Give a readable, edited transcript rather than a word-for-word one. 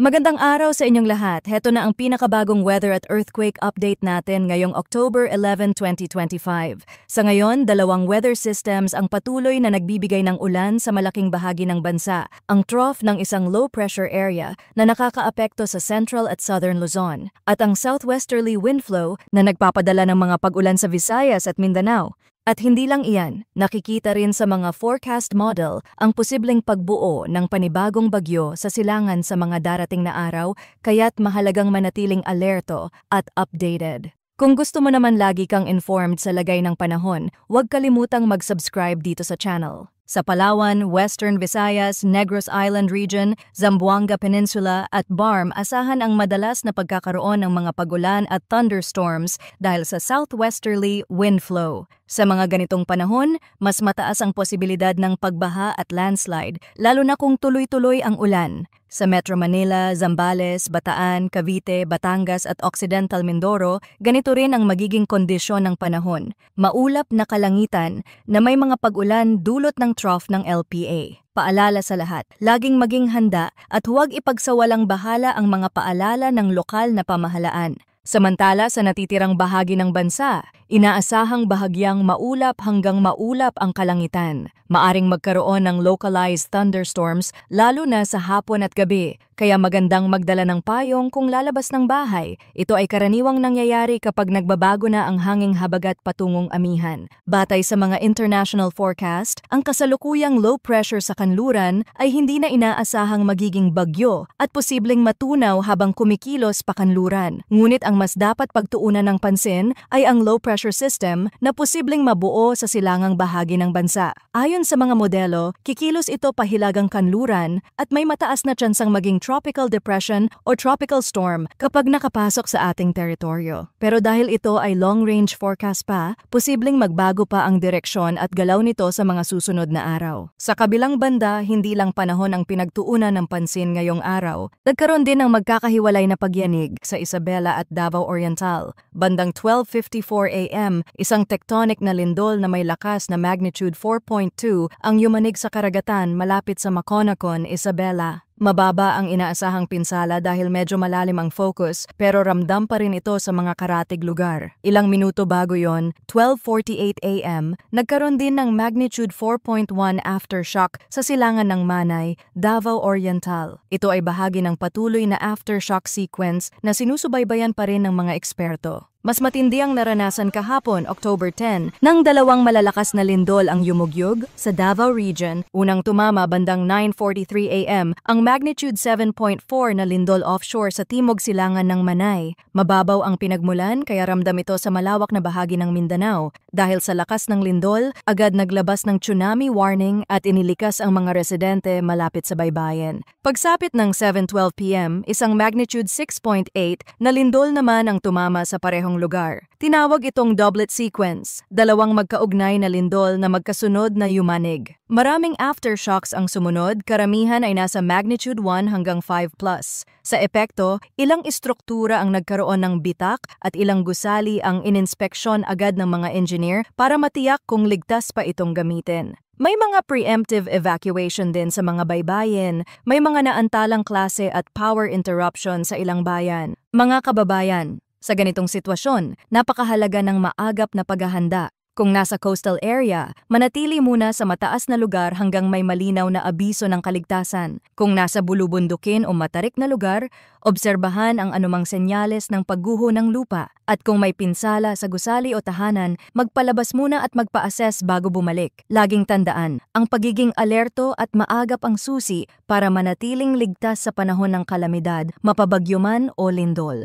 Magandang araw sa inyong lahat. Heto na ang pinakabagong weather at earthquake update natin ngayong October 11, 2025. Sa ngayon, dalawang weather systems ang patuloy na nagbibigay ng ulan sa malaking bahagi ng bansa. Ang trough ng isang low pressure area na nakakaapekto sa central at southern Luzon at ang southwesterly wind flow na nagpapadala ng mga pag-ulan sa Visayas at Mindanao. At hindi lang iyan, nakikita rin sa mga forecast model ang posibleng pagbuo ng panibagong bagyo sa silangan sa mga darating na araw, kaya't mahalagang manatiling alerto at updated. Kung gusto mo naman lagi kang informed sa lagay ng panahon, huwag kalimutang mag-subscribe dito sa channel. Sa Palawan, Western Visayas, Negros Island Region, Zamboanga Peninsula at BARM, asahan ang madalas na pagkakaroon ng mga pagulan at thunderstorms dahil sa southwesterly wind flow. Sa mga ganitong panahon, mas mataas ang posibilidad ng pagbaha at landslide, lalo na kung tuloy-tuloy ang ulan. Sa Metro Manila, Zambales, Bataan, Cavite, Batangas at Occidental Mindoro, ganito rin ang magiging kondisyon ng panahon. Maulap na kalangitan na may mga pag-ulan dulot ng trough ng LPA. Paalala sa lahat, laging maging handa at huwag ipagsawalang bahala ang mga paalala ng lokal na pamahalaan. Samantala sa natitirang bahagi ng bansa, inaasahang bahagyang maulap hanggang maulap ang kalangitan. Maaring magkaroon ng localized thunderstorms lalo na sa hapon at gabi, kaya magandang magdala ng payong kung lalabas ng bahay. Ito ay karaniwang nangyayari kapag nagbabago na ang hanging habagat patungong amihan. Batay sa mga international forecast, ang kasalukuyang low pressure sa kanluran ay hindi na inaasahang magiging bagyo at posibleng matunaw habang kumikilos pa kanluran. Ngunit ang mas dapat pagtuunan ng pansin ay ang low pressure system na posibleng mabuo sa silangang bahagi ng bansa. Ayon sa mga modelo, kikilos ito pahilagang kanluran at may mataas na tsansang maging tropical depression o tropical storm kapag nakapasok sa ating teritoryo. Pero dahil ito ay long-range forecast pa, posibleng magbago pa ang direksyon at galaw nito sa mga susunod na araw. Sa kabilang banda, hindi lang panahon ang pinagtuunan ng pansin ngayong araw. Nagkaroon din ng magkakahiwalay na pagyanig sa Isabela at Davao Oriental. Bandang 12:54 AM, isang tectonic na lindol na may lakas na magnitude 4.2 ang yumanig sa karagatan malapit sa Maconacon, Isabela. Mababa ang inaasahang pinsala dahil medyo malalim ang focus pero ramdam pa rin ito sa mga karatig lugar. Ilang minuto bago yon, 12:48 AM, nagkaroon din ng magnitude 4.1 aftershock sa silangan ng Manay, Davao Oriental. Ito ay bahagi ng patuloy na aftershock sequence na sinusubaybayan pa rin ng mga eksperto. Mas matindi ang naranasan kahapon, October 10, nang dalawang malalakas na lindol ang yumugyug sa Davao Region. Unang tumama bandang 9:43 AM ang magnitude 7.4 na lindol offshore sa timog silangan ng Manay. Mababaw ang pinagmulan kaya ramdam ito sa malawak na bahagi ng Mindanao. Dahil sa lakas ng lindol, agad naglabas ng tsunami warning at inilikas ang mga residente malapit sa baybayin. Pagsapit ng 7:12 PM, isang magnitude 6.8 na lindol naman ang tumama sa parehong lugar. Tinawag itong doublet sequence, dalawang magkaugnay na lindol na magkasunod na yumanig. Maraming aftershocks ang sumunod, karamihan ay nasa magnitude 1 hanggang 5+. Sa epekto, ilang istruktura ang nagkaroon ng bitak at ilang gusali ang ininspeksyon agad ng mga engineer para matiyak kung ligtas pa itong gamitin. May mga preemptive evacuation din sa mga baybayin, may mga naantalang klase at power interruption sa ilang bayan. Mga kababayan, sa ganitong sitwasyon, napakahalaga ng maagap na paghahanda. Kung nasa coastal area, manatili muna sa mataas na lugar hanggang may malinaw na abiso ng kaligtasan. Kung nasa bulubundukin o matarik na lugar, obserbahan ang anumang senyales ng pagguho ng lupa. At kung may pinsala sa gusali o tahanan, magpalabas muna at magpa-assess bago bumalik. Laging tandaan, ang pagiging alerto at maagap ang susi para manatiling ligtas sa panahon ng kalamidad, mapabagyo man o lindol.